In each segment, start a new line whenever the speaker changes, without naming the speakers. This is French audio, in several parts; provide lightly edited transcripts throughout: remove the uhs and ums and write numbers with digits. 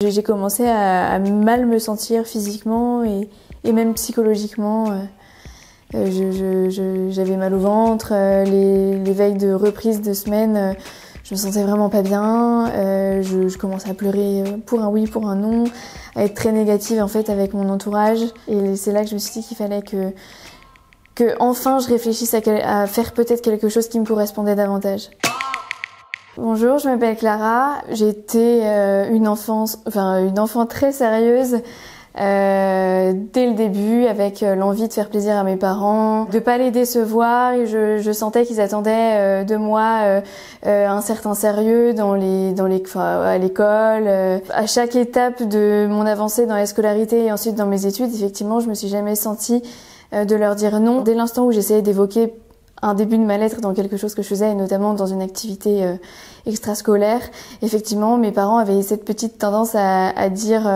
J'ai commencé à mal me sentir physiquement et même psychologiquement. J'avais mal au ventre, les veilles de reprise de semaine, je me sentais vraiment pas bien. Je commençais à pleurer pour un oui, pour un non, à être très négative en fait avec mon entourage. Et c'est là que je me suis dit qu'il fallait que enfin je réfléchisse à faire peut-être quelque chose qui me correspondait davantage. Bonjour, je m'appelle Clara. J'ai été une enfant très sérieuse dès le début, avec l'envie de faire plaisir à mes parents, de pas les décevoir. Et je sentais qu'ils attendaient de moi un certain sérieux à l'école. À chaque étape de mon avancée dans la scolarité et ensuite dans mes études, effectivement, je me suis jamais sentie de leur dire non. Dès l'instant où j'essayais d'évoquer un début de mal-être dans quelque chose que je faisais, et notamment dans une activité extrascolaire, effectivement, mes parents avaient cette petite tendance à dire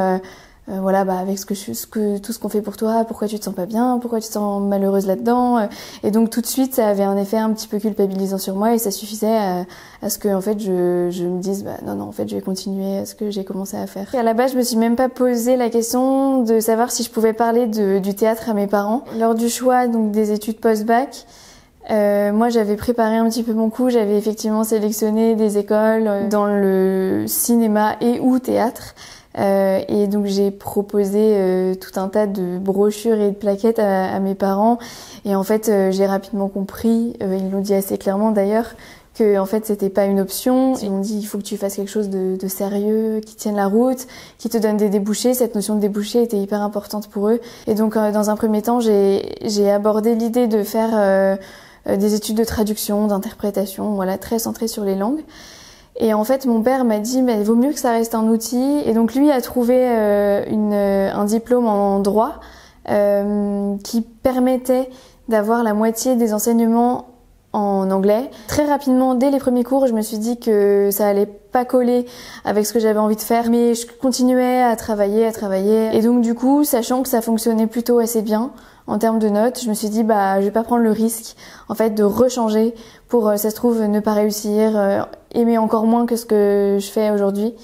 voilà, avec tout ce qu'on fait pour toi, pourquoi tu te sens pas bien, pourquoi tu te sens malheureuse là-dedans. Et donc tout de suite, ça avait un effet un petit peu culpabilisant sur moi, et ça suffisait à ce que en fait je me dise non, en fait je vais continuer à ce que j'ai commencé à faire. Et à la base, je me suis même pas posé la question de savoir si je pouvais parler du théâtre à mes parents. Lors du choix donc des études post-bac, moi j'avais préparé un petit peu mon coup, j'avais effectivement sélectionné des écoles dans le cinéma et ou théâtre. Et donc j'ai proposé tout un tas de brochures et de plaquettes à mes parents, et en fait j'ai rapidement compris, ils l'ont dit assez clairement d'ailleurs, que en fait c'était pas une option. Ils m'ont dit il faut que tu fasses quelque chose de sérieux, qui tienne la route, qui te donne des débouchés. Cette notion de débouchés était hyper importante pour eux, et donc dans un premier temps j'ai abordé l'idée de faire des études de traduction, d'interprétation, voilà, très centrées sur les langues. Et en fait, mon père m'a dit, mais il vaut mieux que ça reste un outil. Et donc lui a trouvé un diplôme en droit qui permettait d'avoir la moitié des enseignements en anglais. Très rapidement, dès les premiers cours, je me suis dit que ça allait pas coller avec ce que j'avais envie de faire, mais je continuais à travailler. Et donc du coup, sachant que ça fonctionnait plutôt assez bien en termes de notes, je me suis dit je vais pas prendre le risque en fait de rechanger pour ça se trouve ne pas réussir, aimer encore moins que ce que je fais aujourd'hui.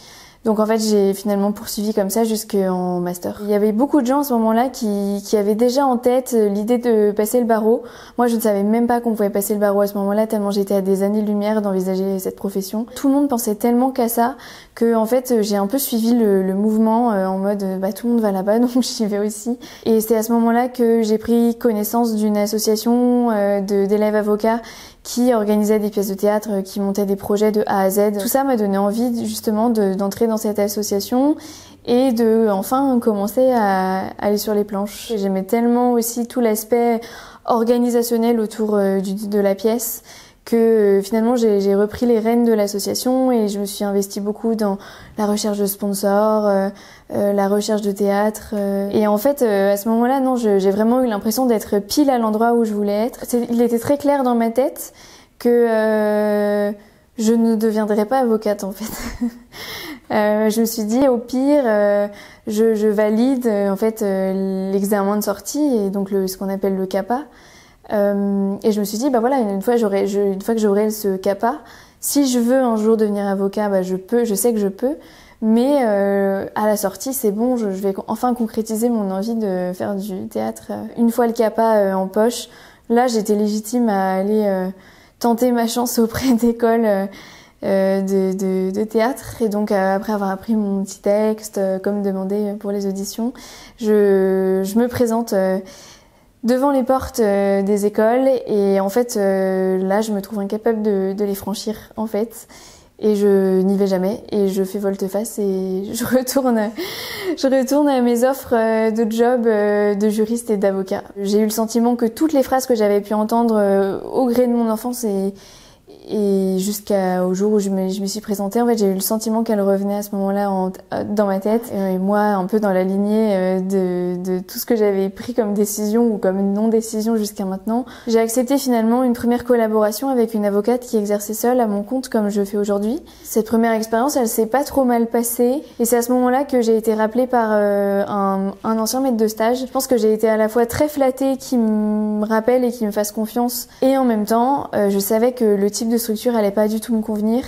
Donc en fait, j'ai finalement poursuivi comme ça jusqu'en master. Il y avait beaucoup de gens à ce moment-là qui avaient déjà en tête l'idée de passer le barreau. Moi, je ne savais même pas qu'on pouvait passer le barreau à ce moment-là, tellement j'étais à des années-lumière d'envisager cette profession. Tout le monde pensait tellement qu'à ça que en fait, j'ai un peu suivi le mouvement en mode tout le monde va là-bas, donc j'y vais aussi. Et c'est à ce moment-là que j'ai pris connaissance d'une association d'élèves avocats qui organisait des pièces de théâtre, qui montait des projets de A à Z. Tout ça m'a donné envie justement d'entrer dans cette association et de enfin commencer à aller sur les planches. J'aimais tellement aussi tout l'aspect organisationnel autour de la pièce que finalement j'ai repris les rênes de l'association et je me suis investie beaucoup dans la recherche de sponsors, la recherche de théâtre. Et en fait, à ce moment-là, non, j'ai vraiment eu l'impression d'être pile à l'endroit où je voulais être. Il était très clair dans ma tête que je ne deviendrais pas avocate en fait. Je me suis dit au pire, je valide en fait l'examen de sortie et donc ce qu'on appelle le CAPA. Et je me suis dit voilà, une fois que j'aurai ce CAPA, si je veux un jour devenir avocat, je sais que je peux. Mais à la sortie, c'est bon, je vais enfin concrétiser mon envie de faire du théâtre. Une fois le CAPA en poche, là j'étais légitime à aller tenter ma chance auprès d'écoles de théâtre. Et donc après avoir appris mon petit texte, comme demandé pour les auditions, je me présente devant les portes des écoles et en fait là je me trouve incapable de les franchir en fait. Et je n'y vais jamais et je fais volte-face et je retourne à mes offres de job de juriste et d'avocat. J'ai eu le sentiment que toutes les phrases que j'avais pu entendre au gré de mon enfance et jusqu'au jour où je me suis présentée, en fait, j'ai eu le sentiment qu'elle revenait à ce moment-là dans ma tête. Et moi, un peu dans la lignée de tout ce que j'avais pris comme décision ou comme non-décision jusqu'à maintenant, j'ai accepté finalement une première collaboration avec une avocate qui exerçait seule à mon compte comme je fais aujourd'hui. Cette première expérience, elle s'est pas trop mal passée. Et c'est à ce moment-là que j'ai été rappelée par un ancien maître de stage. Je pense que j'ai été à la fois très flattée qu'il me rappelle et qu'il me fasse confiance. Et en même temps, je savais que le type de structure allait pas du tout me convenir.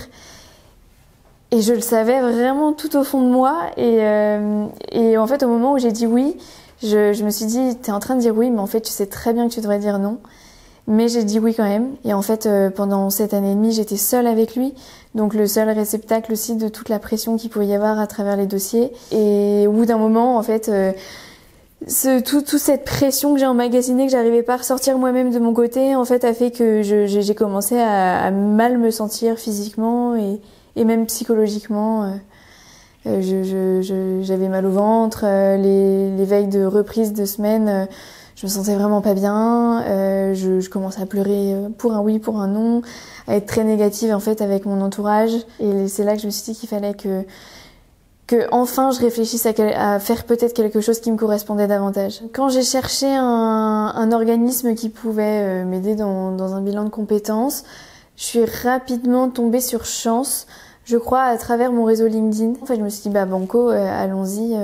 Et je le savais vraiment tout au fond de moi. Et en fait, au moment où j'ai dit oui, je me suis dit, t'es en train de dire oui, mais en fait, tu sais très bien que tu devrais dire non. Mais j'ai dit oui quand même. Et en fait, pendant 7 années et demie, j'étais seule avec lui. Donc le seul réceptacle aussi de toute la pression qu'il pouvait y avoir à travers les dossiers. Et au bout d'un moment, en fait, toute cette pression que j'ai emmagasinée, que j'arrivais pas à ressortir moi-même de mon côté, en fait, a fait que j'ai commencé à mal me sentir physiquement et même psychologiquement. J'avais mal au ventre, les veilles de reprise de semaine, je me sentais vraiment pas bien, je commençais à pleurer pour un oui, pour un non, à être très négative en fait avec mon entourage. Et c'est là que je me suis dit qu'il fallait que enfin je réfléchisse à faire peut-être quelque chose qui me correspondait davantage. Quand j'ai cherché un organisme qui pouvait m'aider dans un bilan de compétences, je suis rapidement tombée sur Chance, je crois, à travers mon réseau LinkedIn. En fait, je me suis dit, bah banco, allons-y,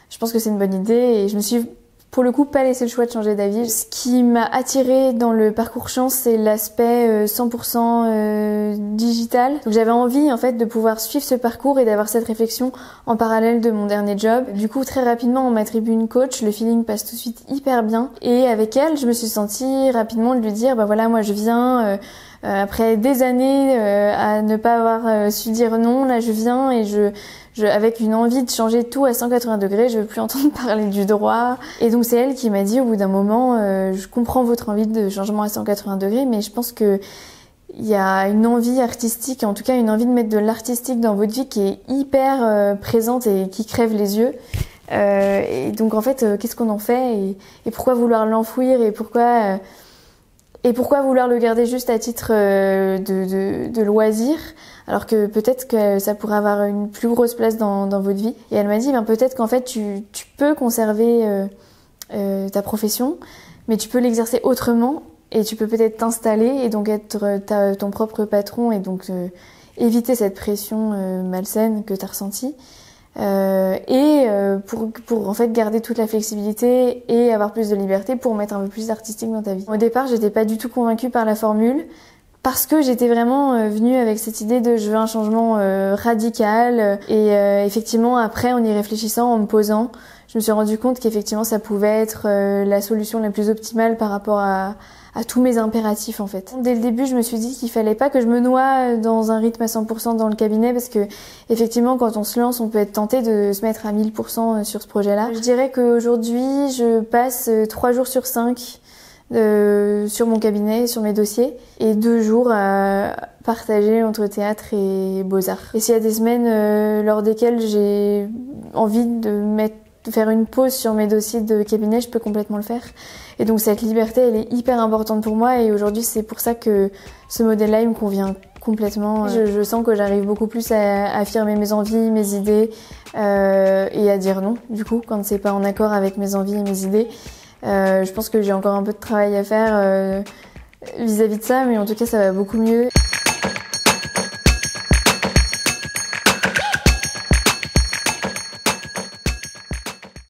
je pense que c'est une bonne idée. Et je me suis, pour le coup, pas laissé le choix de changer d'avis. Ce qui m'a attirée dans le parcours Chance, c'est l'aspect 100% digital. Donc j'avais envie, en fait, de pouvoir suivre ce parcours et d'avoir cette réflexion en parallèle de mon dernier job. Du coup, très rapidement, on m'attribue une coach, le feeling passe tout de suite hyper bien. Et avec elle, je me suis sentie rapidement de lui dire, bah voilà, moi je viens... après des années à ne pas avoir su dire non, là je viens et avec une envie de changer tout à 180 degrés, je veux plus entendre parler du droit. Et donc c'est elle qui m'a dit au bout d'un moment, je comprends votre envie de changement à 180 degrés, mais je pense que il y a une envie artistique, en tout cas une envie de mettre de l'artistique dans votre vie qui est hyper présente et qui crève les yeux. Et donc en fait, qu'est-ce qu'on en fait et pourquoi vouloir l'enfouir et pourquoi vouloir le garder juste à titre de loisir, alors que peut-être que ça pourrait avoir une plus grosse place dans votre vie. Et elle m'a dit, ben peut-être qu'en fait tu peux conserver ta profession, mais tu peux l'exercer autrement et tu peux peut-être t'installer et donc être ton propre patron et donc éviter cette pression malsaine que tu as ressentie. Pour en fait garder toute la flexibilité et avoir plus de liberté pour mettre un peu plus d'artistique dans ta vie. Au départ, j'étais pas du tout convaincue par la formule parce que j'étais vraiment venue avec cette idée de je veux un changement radical et effectivement après en y réfléchissant, en me posant, je me suis rendu compte qu'effectivement ça pouvait être la solution la plus optimale par rapport à tous mes impératifs en fait. Dès le début, je me suis dit qu'il fallait pas que je me noie dans un rythme à 100% dans le cabinet parce que effectivement, quand on se lance, on peut être tenté de se mettre à 1000% sur ce projet-là. Je dirais qu'aujourd'hui, je passe 3 jours sur 5 sur mon cabinet, sur mes dossiers et 2 jours à partager entre théâtre et beaux-arts. Et s'il y a des semaines lors desquelles j'ai envie de faire une pause sur mes dossiers de cabinet, je peux complètement le faire. Et donc cette liberté, elle est hyper importante pour moi et aujourd'hui c'est pour ça que ce modèle-là, il me convient complètement. Je sens que j'arrive beaucoup plus à affirmer mes envies, mes idées et à dire non, du coup, quand c'est pas en accord avec mes envies et mes idées. Je pense que j'ai encore un peu de travail à faire vis-à-vis de ça, mais en tout cas ça va beaucoup mieux.